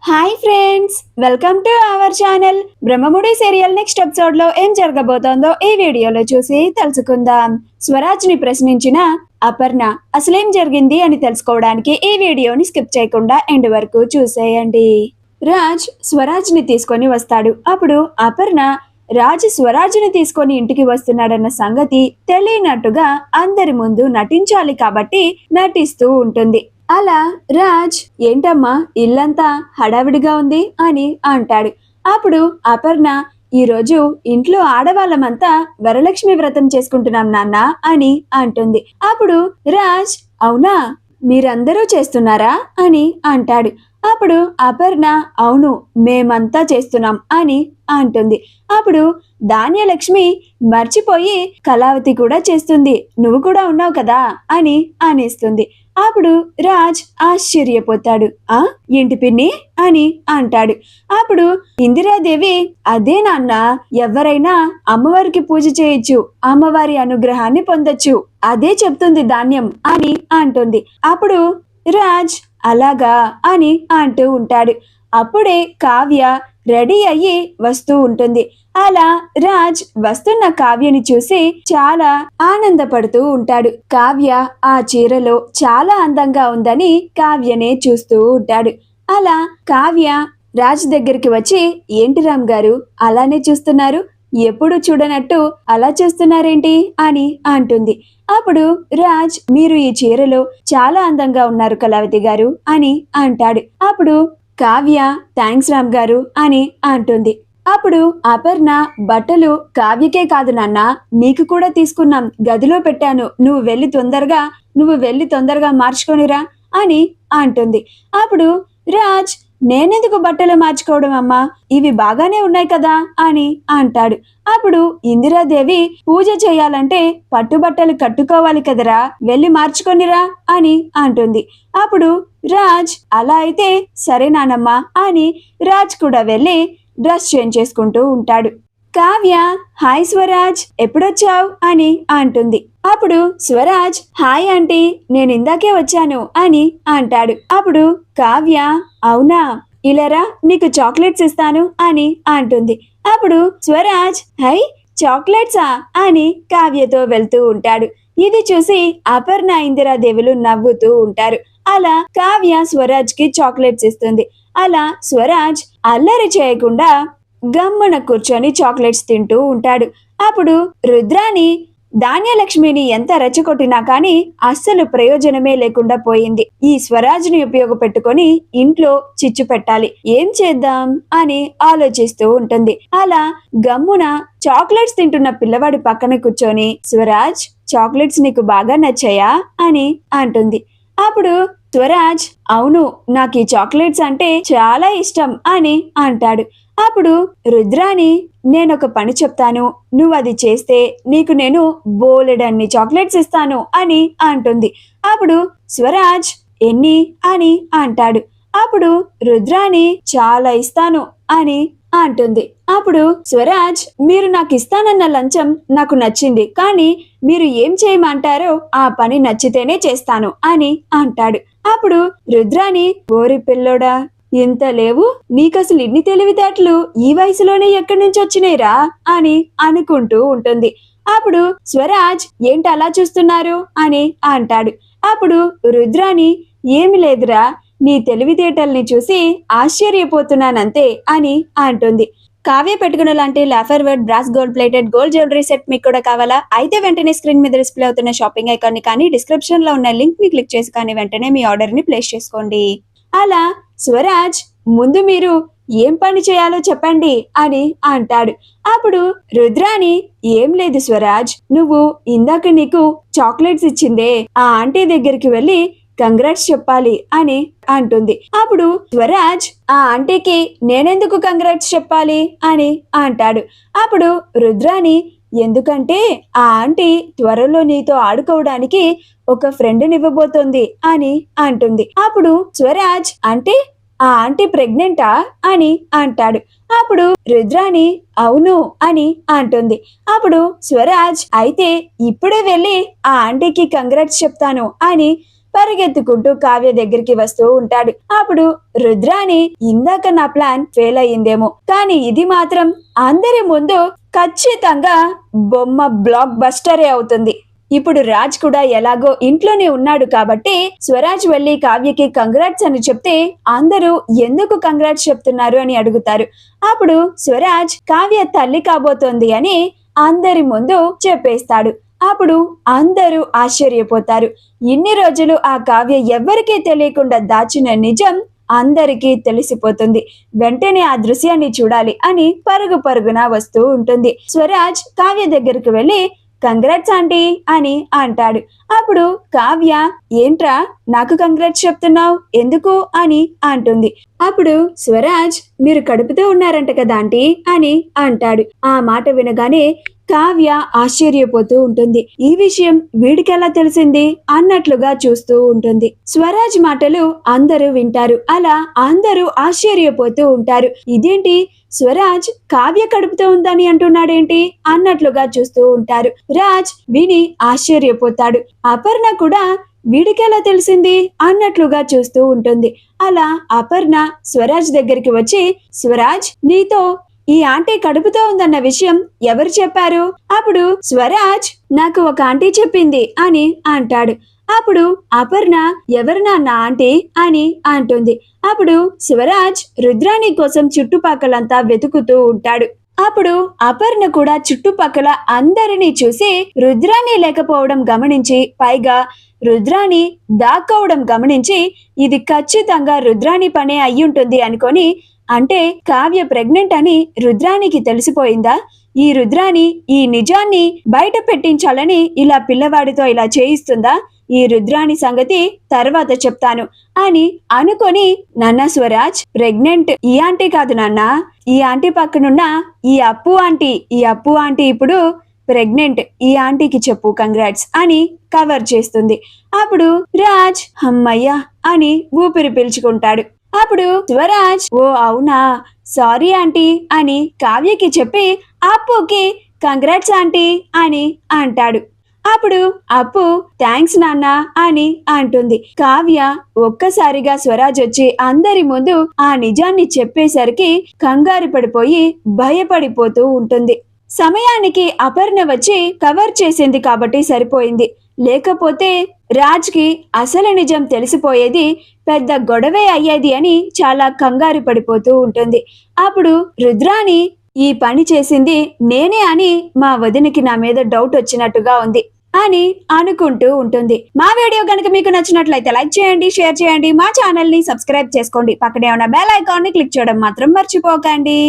Hi friends, welcome to our channel. Brahmamudi serial next episode లో ఏం జరగబోతోందో ఈ వీడియోలో చూసి తెలుసుకుందాం. స్వరాజ్ ని ప్రశ్నించిన అపర్ణ అసలేం జరిగింది అని తెలుసుకోవడానికి ఈ వీడియోని స్కిప్ చేయకుండా ఎండ్ వరకు చూసేయండి. రాజ్ స్వరాజ్ ని తీసుకొని వస్తాడు. అప్పుడు అపర్ణ రాజ్ స్వరాజ్ని తీసుకొని ఇంటికి వస్తున్నాడన్న సంగతి తెలియనట్టుగా అందరి ముందు నటించాలి కాబట్టి నటిస్తూ ఉంటుంది. అలా రాజ్ ఏంటమ్మా ఇల్లంతా హడావిడిగా ఉంది అని అంటాడు. అప్పుడు అపర్ణ ఈరోజు ఇంట్లో ఆడవాళ్ళమంతా వరలక్ష్మి వ్రతం చేసుకుంటున్నాం నాన్న అని అంటుంది. అప్పుడు రాజ్ అవునా, మీరందరూ చేస్తున్నారా అని అంటాడు. అప్పుడు అపర్ణ అవును మేమంతా చేస్తున్నాం అని అంటుంది. అప్పుడు ధాన్యలక్ష్మి మర్చిపోయి కళావతి కూడా చేస్తుంది, నువ్వు కూడా ఉన్నావు కదా అని అనేస్తుంది. అప్పుడు రాజ్ ఆశ్చర్యపోతాడు. ఏంటి పిన్ని అని అంటాడు. అప్పుడు ఇందిరాదేవి అదే నాన్న, ఎవరైనా అమ్మవారికి పూజ చేయొచ్చు, అమ్మవారి అనుగ్రహాన్ని పొందొచ్చు, అదే చెప్తుంది ధాన్యం అని అంటుంది. అప్పుడు రాజ్ అలాగా అని అంటూ ఉంటాడు. అప్పుడే కావ్య రెడీ అయ్యి వస్తూ ఉంటుంది. అలా రాజ్ వస్తున్న కావ్యని చూసి చాలా ఆనందపడుతూ ఉంటాడు. కావ్య ఆ చీరలో చాలా అందంగా ఉందని కావ్యనే చూస్తూ ఉంటాడు. అలా కావ్య రాజ్ దగ్గరికి వచ్చి ఏంటి రామ్ గారు అలానే చూస్తున్నారు, ఎప్పుడు చూడనట్టు అలా చూస్తున్నారేంటి అని అంటుంది. అప్పుడు రాజ్ మీరు ఈ చీరలో చాలా అందంగా ఉన్నారు కళావతి గారు అని అంటాడు. అప్పుడు కావ్య థ్యాంక్స్ రామ్ గారు అని అంటుంది. అప్పుడు అపర్ణ బట్టలు కావ్యకే కాదు నాన్న నీకు కూడా తీసుకున్నాం, గదిలో పెట్టాను, నువ్వు వెళ్ళి తొందరగా మార్చుకొనిరా అని అంటుంది. అప్పుడు రాజ్ నేనెందుకు బట్టలు మార్చుకోవడం అమ్మా, ఇవి బాగానే ఉన్నాయి కదా అని అంటాడు. అప్పుడు ఇందిరాదేవి పూజ చేయాలంటే పట్టుబట్టలు కట్టుకోవాలి కదరా, వెళ్ళి మార్చుకొనిరా అని అంటుంది. అప్పుడు రాజ్ అలా అయితే సరే నానమ్మా అని రాజ్ కూడా వెళ్ళి డ్రెస్ చేంజ్ చేసుకుంటూ ఉంటాడు. కావ్య హాయ్ స్వరాజ్ ఎప్పుడొచ్చావు అని అంటుంది. అప్పుడు స్వరాజ్ హాయ్ ఆంటీ నేను ఇందాకే వచ్చాను అని అంటాడు. అప్పుడు కావ్య అవునా, ఇలారా నీకు చాక్లెట్స్ ఇస్తాను అని అంటుంది. అప్పుడు స్వరాజ్ హై చాక్లెట్సా అని కావ్యతో వెళ్తూ ఉంటాడు. ఇది చూసి అపర్ణ ఇందిరాదేవులు నవ్వుతూ ఉంటారు. అలా కావ్య స్వరాజ్ కి చాక్లెట్స్ ఇస్తుంది. అలా స్వరాజ్ అల్లరి చేయకుండా గమ్మున కూర్చొని చాక్లెట్స్ తింటూ ఉంటాడు. అప్పుడు రుద్రాని ధాన్యలక్ష్మిని ఎంత రెచ్చగొట్టినా కానీ అస్సలు ప్రయోజనమే లేకుండా పోయింది. ఈ స్వరాజ్ని ఉపయోగపెట్టుకొని ఇంట్లో చిచ్చు పెట్టాలి, ఏం చేద్దాం అని ఆలోచిస్తూ ఉంటుంది. అలా గమ్మున చాక్లెట్స్ తింటున్న పిల్లవాడి పక్కన కూర్చొని స్వరాజ్ చాక్లెట్స్ నీకు బాగా నచ్చాయా అని అంటుంది. అప్పుడు స్వరాజ్ అవును నాకు ఈ చాక్లెట్స్ అంటే చాలా ఇష్టం అని అంటాడు. అప్పుడు రుద్రాని నేనొక పని చెప్తాను, నువ్వు అది చేస్తే నీకు నేను బోలెడన్ని చాక్లెట్స్ ఇస్తాను అని అంటుంది. అప్పుడు స్వరాజ్ ఎన్ని అని అంటాడు. అప్పుడు రుద్రాని చాలా ఇస్తాను అని అంటుంది. అప్పుడు స్వరాజ్ మీరు నాకు ఇస్తానన్న లంచం నాకు నచ్చింది, కానీ మీరు ఏం చేయమంటారో ఆ పని నచ్చితేనే చేస్తాను అని అంటాడు. అప్పుడు రుద్రాని ఓరి పిల్లోడా ఇంత లేవు, నీకసలు ఇన్ని తెలివితేటలు ఈ వయసులోనే ఎక్కడి నుంచి వచ్చినాయిరా అని అనుకుంటూ ఉంటుంది. అప్పుడు స్వరాజ్ ఏంటి అలా చూస్తున్నారు అని అంటాడు. అప్పుడు రుద్రాని ఏమి లేదురా, నీ తెలివితేటల్ని చూసి ఆశ్చర్యపోతున్నానంతే అని అంటుంది. కావ్య పెట్టుకున్న లాంటి laughter word brass gold plated gold jewellery set మీకు కూడా కావాలా? అయితే వెంటనే స్క్రీన్ మీద డిస్ప్లే అవుతున్న షాపింగ్ ఐకాన్ ని కానీ డిస్క్రిప్షన్ లో ఉన్న లింక్ ని క్లిక్ చేసి కానీ వెంటనే మీ ఆర్డర్ ని ప్లేస్ చేసుకోండి. అలా స్వరాజ్ ముందు మీరు ఏం పని చేయాలో చెప్పండి అని అంటాడు. అప్పుడు రుద్రాని ఏం లేదు స్వరాజ్, నువ్వు ఇందాక నీకు చాక్లెట్స్ ఇచ్చిందే ఆ ఆంటీ దగ్గరికి వెళ్ళి కంగ్రాట్స్ చెప్పాలి అని అంటుంది. అప్పుడు స్వరాజ్ ఆ ఆంటీకి నేనెందుకు కంగ్రాట్స్ చెప్పాలి అని అంటాడు. అప్పుడు రుద్రాని ఎందుకంటే ఆ ఆంటీ త్వరలో నీతో ఆడుకోవడానికి ఒక ఫ్రెండ్ని ఇవ్వబోతోంది అని అంటుంది. అప్పుడు స్వరాజ్ అంటే ఆ ఆంటీ ప్రెగ్నెంటా అని అంటాడు. అప్పుడు రుద్రాని అవును అని అంటుంది. అప్పుడు స్వరాజ్ అయితే ఇప్పుడే వెళ్ళి ఆ ఆంటీకి కంగ్రాట్స్ చెప్తాను అని పరిగెత్తుకుంటూ కావ్య దగ్గరికి వస్తూ ఉంటాడు. అప్పుడు రుద్రాని ఇందాక నా ప్లాన్ ఫెయిల్ అయ్యిందేమో, కానీ ఇది మాత్రం అందరి ముందు ఖచ్చితంగా బొమ్మ బ్లాక్ బస్టరే అవుతుంది. ఇప్పుడు రాజ్ కూడా ఎలాగో ఇంట్లోనే ఉన్నాడు కాబట్టి స్వరాజ్ వెళ్లి కావ్యకి కంగ్రాట్స్ అని చెప్తే అందరూ ఎందుకు కంగ్రాట్స్ చెప్తున్నారు అని అడుగుతారు. అప్పుడు స్వరాజ్ కావ్య తల్లి కాబోతోంది అని అందరి ముందు చెప్పేస్తాడు. అప్పుడు అందరూ ఆశ్చర్యపోతారు. ఇన్ని రోజులు ఆ కావ్య ఎవ్వరికీ తెలియకుండా దాచిన నిజం అందరికీ తెలిసిపోతుంది. వెంటనే ఆ దృశ్యాన్ని చూడాలి అని పరుగు పరుగున వస్తూ ఉంటుంది. స్వరాజ్ కావ్య దగ్గరకు వెళ్లి కంగ్రాట్స్ ఆంటీ అని అంటాడు. అప్పుడు కావ్య ఏంట్రా నాకు కంగ్రాట్స్ చెప్తున్నావు ఎందుకు అని అంటుంది. అప్పుడు స్వరాజ్ మీరు కడుపుతూ ఉన్నారంట కదా ఆంటీ అని అంటాడు. ఆ మాట వినగానే కావ్య ఆశ్చర్యపోతూ ఉంటుంది. ఈ విషయం వీడికెలా తెలిసింది అన్నట్లుగా చూస్తూ ఉంటుంది. స్వరాజ్ మాటలు అందరూ వింటారు. అలా అందరూ ఆశ్చర్యపోతూ ఉంటారు. ఇదేంటి స్వరాజ్ కావ్య కడుపుతూ ఉందని అంటున్నాడేంటి అన్నట్లుగా చూస్తూ ఉంటారు. రాజ్ విని ఆశ్చర్యపోతాడు. అపర్ణ కూడా వీడికెలా తెలిసింది అన్నట్లుగా చూస్తూ ఉంటుంది. అలా అపర్ణ స్వరాజ్ దగ్గరికి వచ్చి స్వరాజ్ నీతో ఈ ఆంటీ కడుపుతో ఉందన్న విషయం ఎవరు చెప్పారు? అప్పుడు స్వరాజ్ నాకు ఒక ఆంటీ చెప్పింది అని అంటాడు. అప్పుడు అపర్ణ ఎవరు నాన్న ఆంటీ అని అంటుంది. అప్పుడు స్వరాజ్ రుద్రాణి కోసం చుట్టుపక్కలంతా వెతుకుతూ ఉంటాడు. అప్పుడు అపర్ణ కూడా చుట్టుపక్కల అందరినీ చూసి రుద్రాణి లేకపోవడం గమనించి, పైగా రుద్రాణి దాక్కోవడం గమనించి ఇది ఖచ్చితంగా రుద్రాణి పనే అయ్యుంటుంది అనుకొని, అంటే కావ్య ప్రెగ్నెంట్ అని రుద్రానికి తెలిసిపోయిందా? ఈ రుద్రాని ఈ నిజాన్ని బయట పెట్టించాలని ఇలా పిల్లవాడితో ఇలా చేయిస్తుందా? ఈ రుద్రాని సంగతి తర్వాత చెప్తాను అని అనుకొని, నాన్న స్వరాజ్ ప్రెగ్నెంట్ ఈ ఆంటీ కాదు నాన్న, ఈ ఆంటీ పక్కనున్న ఈ అప్పు ఆంటీ ఇప్పుడు ప్రెగ్నెంట్, ఈ ఆంటీకి చెప్పు కంగ్రాట్స్ అని కవర్ చేస్తుంది. అప్పుడు రాజ్ అమ్మయ్యా అని ఊపిరి పీల్చుకుంటాడు. అప్పుడు స్వరాజ్ ఓ అవునా సారీ ఆంటీ అని కావ్యకి చెప్పి అప్పుకి కంగ్రాట్స్ ఆంటీ అని అంటాడు. అప్పుడు అప్పు థ్యాంక్స్ నాన్న అని అంటుంది. కావ్య ఒక్కసారిగా స్వరాజ్ వచ్చి అందరి ముందు ఆ నిజాన్ని చెప్పేసరికి కంగారు పడిపోయి భయపడిపోతూ ఉంటుంది. సమయానికి అపర్ణ వచ్చి కవర్ చేసింది కాబట్టి సరిపోయింది. లేకపోతే రాజ్కి అసలు నిజం తెలిసిపోయేది, పెద్ద గొడవే అయ్యేది అని చాలా కంగారు పడిపోతూ ఉంటుంది. అప్పుడు రుద్రాని ఈ పని చేసింది నేనే అని మా వదినకి నా మీద డౌట్ వచ్చినట్టుగా ఉంది అని అనుకుంటూ ఉంటుంది. మా వీడియో కనుక మీకు నచ్చినట్లయితే లైక్ చేయండి, షేర్ చేయండి, మా ఛానల్ ని సబ్స్క్రైబ్ చేసుకోండి. పక్కనే ఉన్న బెల్ ఐకాన్ ని క్లిక్ చేయడం మాత్రం మర్చిపోకండి.